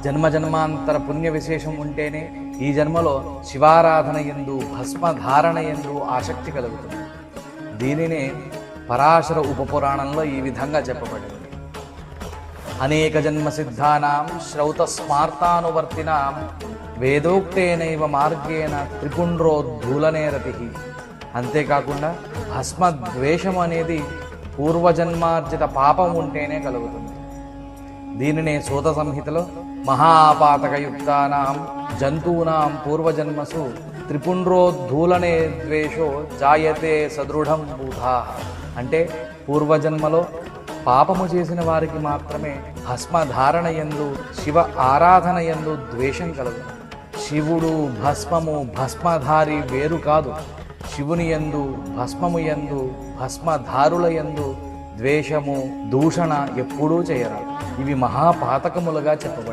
జన్మజన్మాంతర పుణ్య విశేషం ఉంటేనే ఈ జన్మలో శివారాధన యందు భస్మధారణ యందు ఆసక్తి కలుగుతుంది. దీనినే పరాశర ఉపపురాణంలో ఈ విధంగా చెప్పబడింది. అనేక జన్మ సిద్ధానాం శ్రౌత స్మార్తానువర్తినాం వేదోక్తేనైవ మార్గేణ త్రిపుండ్రోద్ధూలనే రతి. అంతేకాకుండా భస్మద్వేషం అనేది పూర్వజన్మార్జిత పాపం ఉంటేనే కలుగుతుంది. దీనినే సూత సంహితలో మహాపాతకయుక్తానాం జంతూనాం పూర్వజన్మసు త్రిపుండ్రోద్ధూలనే ద్వేషో జాయతే సదృఢం బూధా. అంటే పూర్వజన్మలో పాపము చేసిన వారికి మాత్రమే భస్మధారణ యందు శివ ఆరాధన యందు ద్వేషం కలుగుతుంది. శివుడు భస్మము భస్మధారి వేరు కాదు. శివుని యందు భస్మము యందు భస్మధారుల యందు ద్వేషము దూషణ ఎప్పుడూ చేయరాదు. ఇవి మహాపాతకములుగా చెప్పబడి